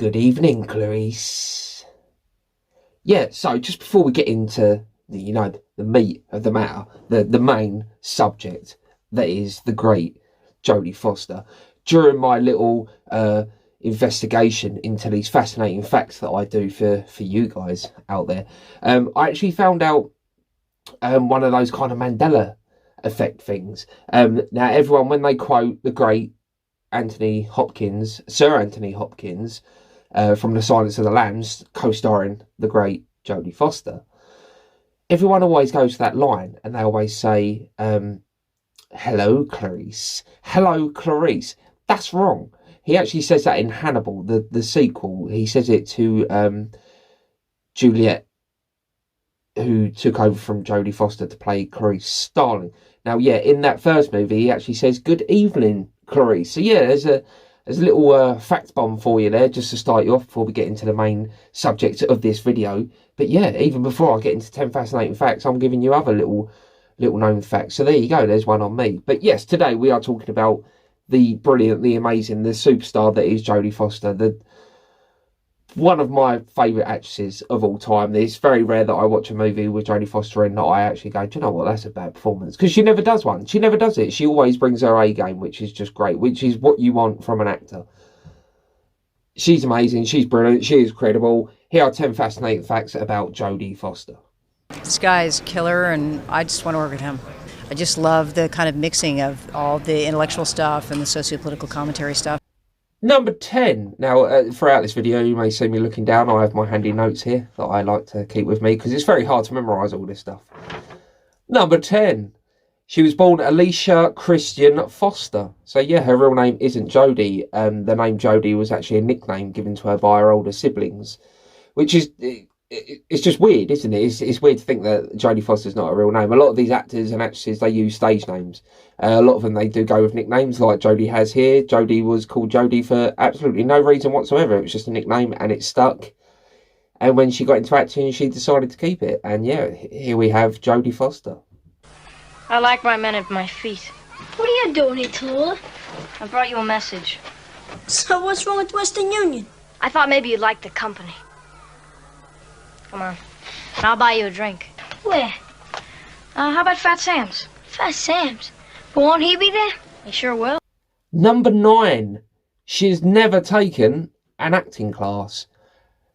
Good evening, Clarice. Yeah, so just before we get into the meat of the matter, the main subject that is the great Jodie Foster, during my little investigation into these fascinating facts that I do for you guys out there, I actually found out one of those kind of Mandela effect things. Now, everyone, when they quote the great Sir Anthony Hopkins, from The Silence of the Lambs, co-starring the great Jodie Foster, everyone always goes to that line and they always say, hello, Clarice. Hello, Clarice. That's wrong. He actually says that in Hannibal, the sequel. He says it to Juliet, who took over from Jodie Foster to play Clarice Starling. Now, yeah, in that first movie, he actually says, good evening, Clarice. So, yeah, there's a little fact bomb for you there, just to start you off before we get into the main subject of this video. But yeah, even before I get into 10 fascinating facts, I'm giving you other little known facts. So there you go, there's one on me. But yes, today we are talking about the brilliant, the amazing, the superstar that is Jodie Foster, one of my favourite actresses of all time. It's very rare that I watch a movie with Jodie Foster in that I actually go, do you know what, that's a bad performance. Because she never does one. She never does it. She always brings her A game, which is just great, which is what you want from an actor. She's amazing. She's brilliant. She is credible. Here are 10 fascinating facts about Jodie Foster. This guy is killer, and I just want to work with him. I just love the kind of mixing of all the intellectual stuff and the socio-political commentary stuff. Number 10. Now, throughout this video, you may see me looking down. I have my handy notes here that I like to keep with me because it's very hard to memorise all this stuff. Number 10. She was born Alicia Christian Foster. So, yeah, her real name isn't Jodie. The name Jodie was actually a nickname given to her by her older siblings, which is... It's just weird, isn't it? It's weird to think that Jodie Foster's not a real name. A lot of these actors and actresses, they use stage names. A lot of them, they do go with nicknames like Jodie has here. Jodie was called Jodie for absolutely no reason whatsoever. It was just a nickname and it stuck. And when she got into acting, she decided to keep it. And yeah, here we have Jodie Foster. I like my men at my feet. What are you doing here, Tallulah? I brought you a message. So what's wrong with Western Union? I thought maybe you'd like the company. Come on, and I'll buy you a drink. Where? How about Fat Sam's? Fat Sam's. But won't he be there? He sure will. Number 9. She's never taken an acting class.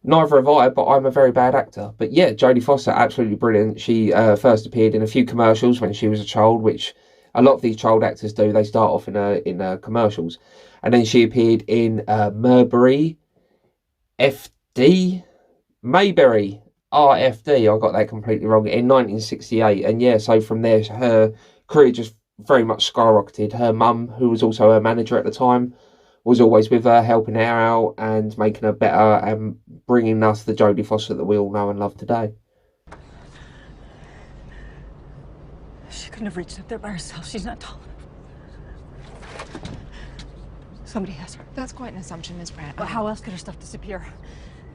Neither have I, but I'm a very bad actor. But yeah, Jodie Foster, absolutely brilliant. She first appeared in a few commercials when she was a child, which a lot of these child actors do. They start off in commercials. And then she appeared in Mayberry, RFD, I got that completely wrong, in 1968. And yeah, so from there, her career just very much skyrocketed. Her mum, who was also her manager at the time, was always with her, helping her out and making her better and bringing us the Jodie Foster that we all know and love today. She couldn't have reached up there by herself. She's not tall enough. Somebody has her. That's quite an assumption, Miss Pratt. But how else could her stuff disappear?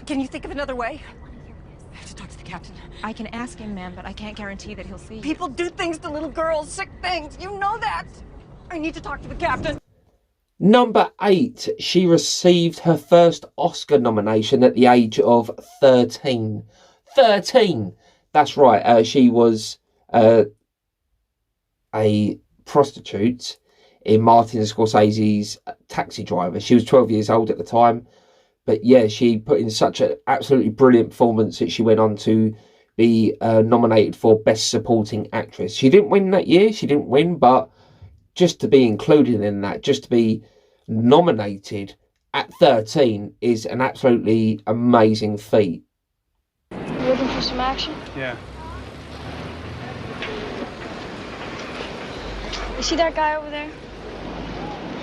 Can you think of another way? I have to talk to the captain. I can ask him, ma'am, but I can't guarantee that he'll see you. People do things to little girls, sick things. You know that. I need to talk to the captain. Number 8. She received her first Oscar nomination at the age of 13. 13! That's right. She was a prostitute in Martin Scorsese's Taxi Driver. She was 12 years old at the time. But yeah, she put in such an absolutely brilliant performance that she went on to be nominated for Best Supporting Actress. She didn't win that year. She didn't win, but just to be included in that, just to be nominated at 13 is an absolutely amazing feat. You looking for some action? Yeah. You see that guy over there?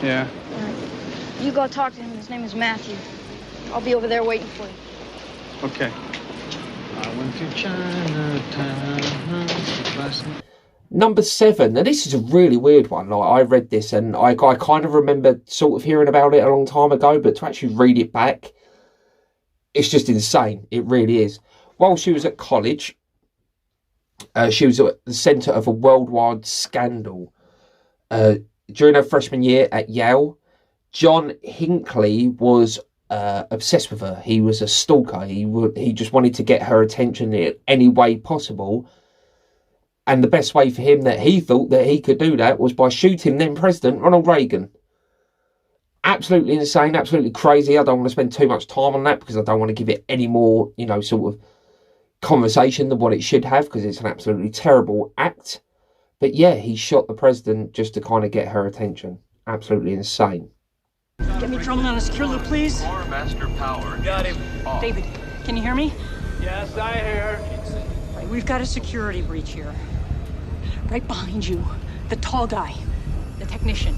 Yeah. All right. You go talk to him. His name is Matthew. I'll be over there waiting for you. Okay. I went to Chinatown. Number 7. Now, this is a really weird one. Like, I read this and I kind of remember sort of hearing about it a long time ago, but to actually read it back, it's just insane. It really is. While she was at college, she was at the centre of a worldwide scandal. During her freshman year at Yale, John Hinckley was obsessed with her. He was a stalker. He just wanted to get her attention in any way possible. And the best way for him that he thought that he could do that was by shooting then President Ronald Reagan. Absolutely insane, absolutely crazy. I don't want to spend too much time on that because I don't want to give it any more, sort of conversation than what it should have, because it's an absolutely terrible act. But yeah, he shot the president just to kind of get her attention. Absolutely insane. Get me Drummond on a secure loop, please. Master power. Got him. David, can you hear me? Yes, I hear. Right, we've got a security breach here. Right behind you, the tall guy, the technician.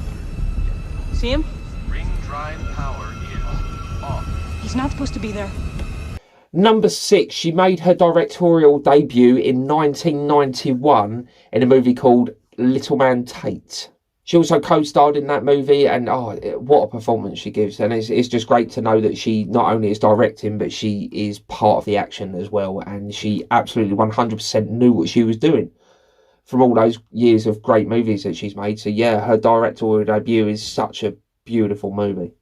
See him? Ring drive power is off. He's not supposed to be there. Number 6, she made her directorial debut in 1991 in a movie called Little Man Tate. She also co-starred in that movie, and what a performance she gives. And it's just great to know that she not only is directing, but she is part of the action as well. And she absolutely 100% knew what she was doing from all those years of great movies that she's made. So yeah, her directorial debut is such a beautiful movie.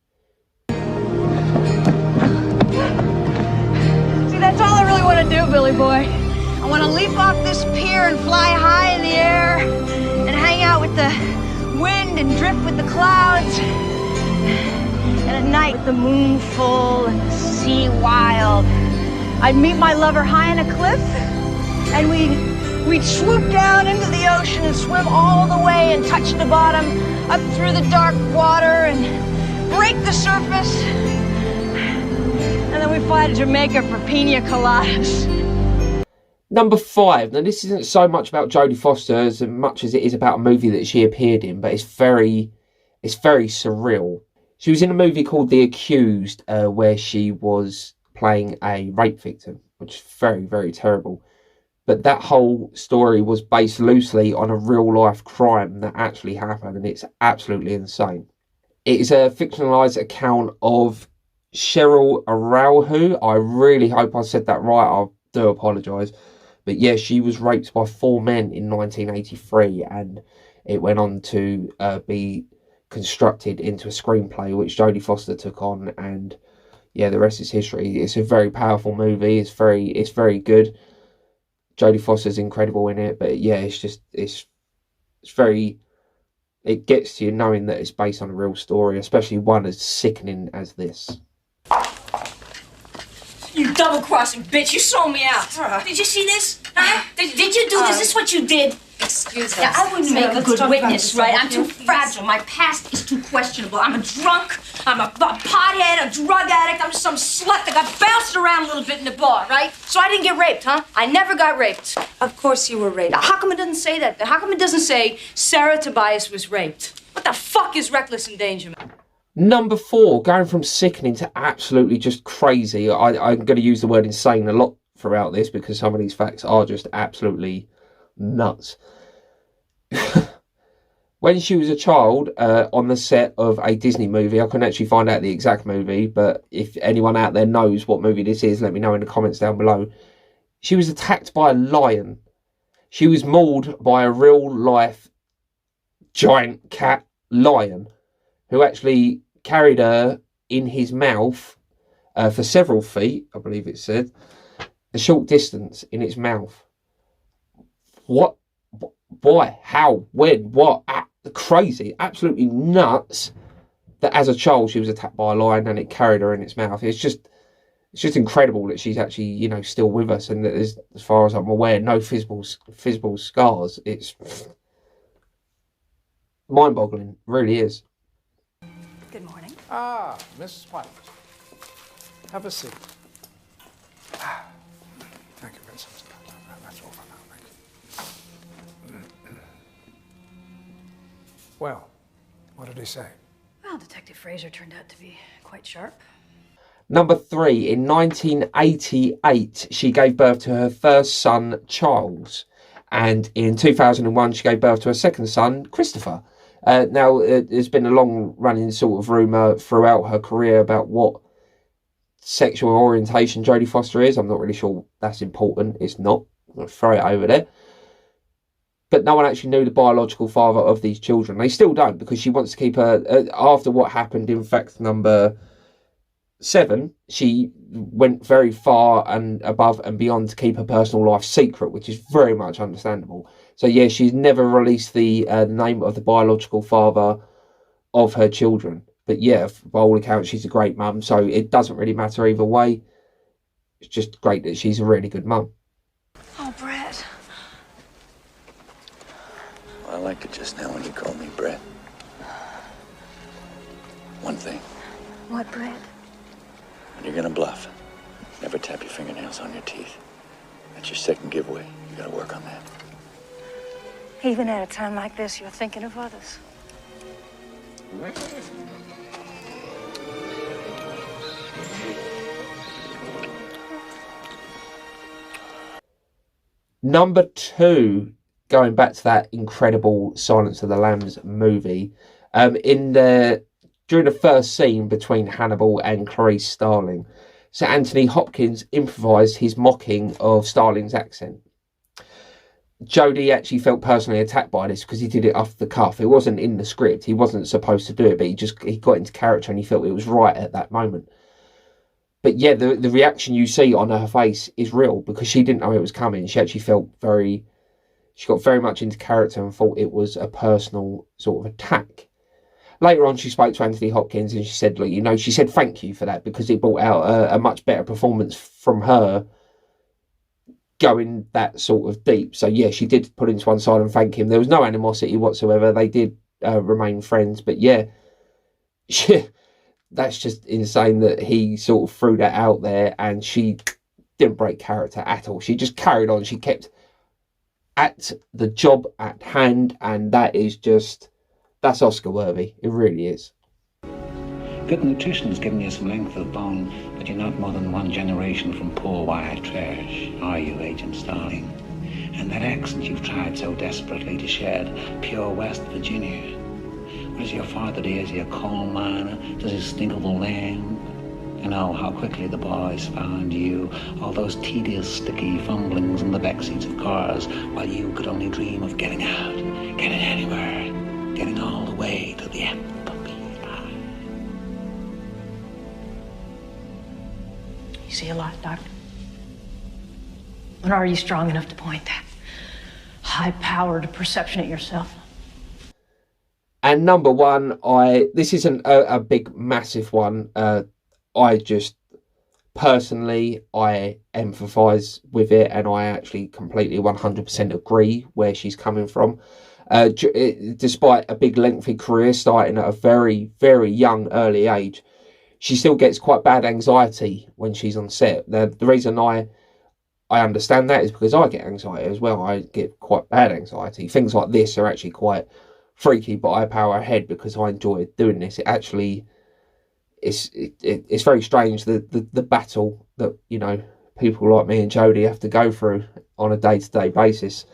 That's all I really want to do, Billy boy. I want to leap off this pier and fly high in the air and hang out with the wind and drift with the clouds. And at night with the moon full and the sea wild. I'd meet my lover high on a cliff and we'd swoop down into the ocean and swim all the way and touch the bottom up through the dark water and break the surface. And then we fly to Jamaica for pina coladas. Number 5. Now, this isn't so much about Jodie Foster as much as it is about a movie that she appeared in, but it's very surreal. She was in a movie called The Accused, where she was playing a rape victim, which is very, very terrible. But that whole story was based loosely on a real-life crime that actually happened, and it's absolutely insane. It is a fictionalised account of Cheryl Araujo. I really hope I said that right. I do apologise. But yeah, she was raped by 4 men in 1983, and it went on to be constructed into a screenplay, which Jodie Foster took on, and yeah, the rest is history. It's a very powerful movie. It's very good. Jodie Foster's incredible in it, but yeah, it gets to you knowing that it's based on a real story, especially one as sickening as this. You double-crossing bitch, you sold me out. Did you see this? Huh? Did you do this? Is this what you did? Excuse us. Yeah, I wouldn't make a good witness, right? I'm too fragile. My past is too questionable. I'm a drunk, I'm a pothead, a drug addict. I'm just some slut that got bounced around a little bit in the bar, right? So I didn't get raped, huh? I never got raped. Of course you were raped. How come it doesn't say that? How come it doesn't say Sarah Tobias was raped? What the fuck is reckless endangerment? Number 4, going from sickening to absolutely just crazy. I'm going to use the word insane a lot throughout this because some of these facts are just absolutely nuts. When she was a child, on the set of a Disney movie, I couldn't actually find out the exact movie, but if anyone out there knows what movie this is, let me know in the comments down below. She was attacked by a lion. She was mauled by a real-life giant cat lion who actually carried her in his mouth for several feet, I believe it said, a short distance in its mouth. What? Why? How? When? What? Crazy. Absolutely nuts that as a child she was attacked by a lion and it carried her in its mouth. It's just incredible that she's actually, still with us, and that there's, as far as I'm aware, no visible scars. It's mind-boggling. It really is. Good morning. Ah, Mrs. White. Have a seat. Thank you very much. That's all for now. Thank you. Well, what did he say? Well, Detective Frasier turned out to be quite sharp. Number 3, in 1988, she gave birth to her first son, Charles. And in 2001, she gave birth to her second son, Christopher. Now, there's been a long-running sort of rumour throughout her career about what sexual orientation Jodie Foster is. I'm not really sure that's important. It's not. I'm going to throw it over there. But no one actually knew the biological father of these children. They still don't, because she wants to keep her... after what happened in fact number 7, she went very far and above and beyond to keep her personal life secret, which is very much understandable. So yeah, she's never released the name of the biological father of her children. But yeah, by all accounts, she's a great mum. So it doesn't really matter either way. It's just great that she's a really good mum. Oh, Brett. Well, I liked it just now when you called me Brett. One thing. What, Brett? When you're gonna bluff, never tap your fingernails on your teeth. That's your second giveaway. You gotta work on that. Even at a time like this, you're thinking of others. Number 2, going back to that incredible Silence of the Lambs movie, during the first scene between Hannibal and Clarice Starling, Sir Anthony Hopkins improvised his mocking of Starling's accent. Jodie actually felt personally attacked by this because he did it off the cuff. It wasn't in the script. He wasn't supposed to do it, but he got into character and he felt it was right at that moment. But yeah, the reaction you see on her face is real because she didn't know it was coming. She actually she got very much into character and thought it was a personal sort of attack. Later on, she spoke to Anthony Hopkins and she said, look, she said thank you for that because it brought out a much better performance from her going that sort of deep. So yeah, she did put him to one side and thank him. There was no animosity whatsoever. They did remain friends. But yeah, that's just insane that he sort of threw that out there and she didn't break character at all. She just carried on. She kept at the job at hand, and that's Oscar worthy. It really is. Good nutrition's giving you some length of bone, but you're not more than one generation from poor white trash, are you, Agent Starling? And that accent you've tried so desperately to shed, pure West Virginia. What does your father do? Is he a coal miner? Does he stink of the land? You know how quickly the boys found you, all those tedious, sticky fumblings in the backseats of cars, while you could only dream of getting out, getting anywhere, getting all the way to the end. You see a lot, Doctor? But are you strong enough to point that high-powered perception at yourself? And number 1, this isn't a big, massive one. I just, personally, I empathise with it and I actually completely 100% agree where she's coming from. Despite a big, lengthy career starting at a very, very young, early age, she still gets quite bad anxiety when she's on set. The reason I understand that is because I get anxiety as well. I get quite bad anxiety. Things like this are actually quite freaky, but I power ahead because I enjoy doing this. It actually, it's very strange, the battle that, people like me and Jodie have to go through on a day-to-day basis.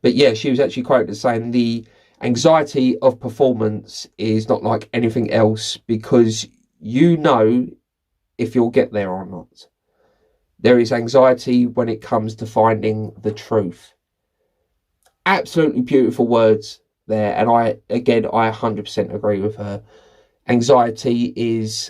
But yeah, she was actually quoted as saying the anxiety of performance is not like anything else because you know if you'll get there or not. There is anxiety when it comes to finding the truth. Absolutely beautiful words there. And I 100% agree with her. Anxiety is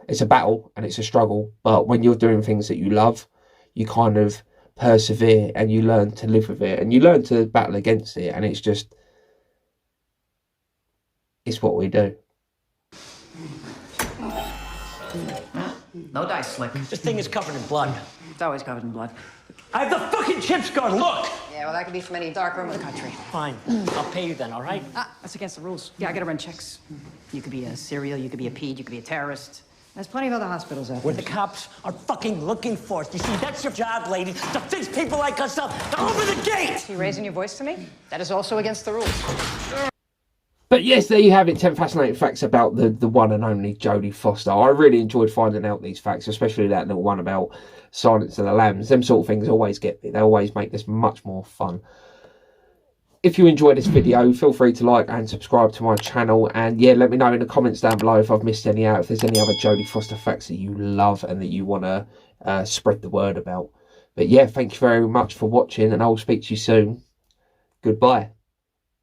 it's a battle and it's a struggle. But when you're doing things that you love, you kind of persevere and you learn to live with it and you learn to battle against it. And it's what we do. No dice, Slick. This thing is covered in blood. It's always covered in blood. I have the fucking chip scar, look! Yeah, well, that could be from any dark room in the country. Fine. I'll pay you then, all right? That's against the rules. Yeah, I gotta run checks. You could be a serial, you could be a pede, you could be a terrorist. There's plenty of other hospitals out there. Where the cops are fucking looking for us. You see, that's your job, lady, to fix people like us up, to open the gate! You raising your voice to me? That is also against the rules. But yes, there you have it, 10 fascinating facts about the one and only Jodie Foster. I really enjoyed finding out these facts, especially that little one about Silence of the Lambs. Them sort of things always get me. They always make this much more fun. If you enjoyed this video, feel free to like and subscribe to my channel. And yeah, let me know in the comments down below if I've missed any out, if there's any other Jodie Foster facts that you love and that you want to spread the word about. But yeah, thank you very much for watching and I'll speak to you soon. Goodbye.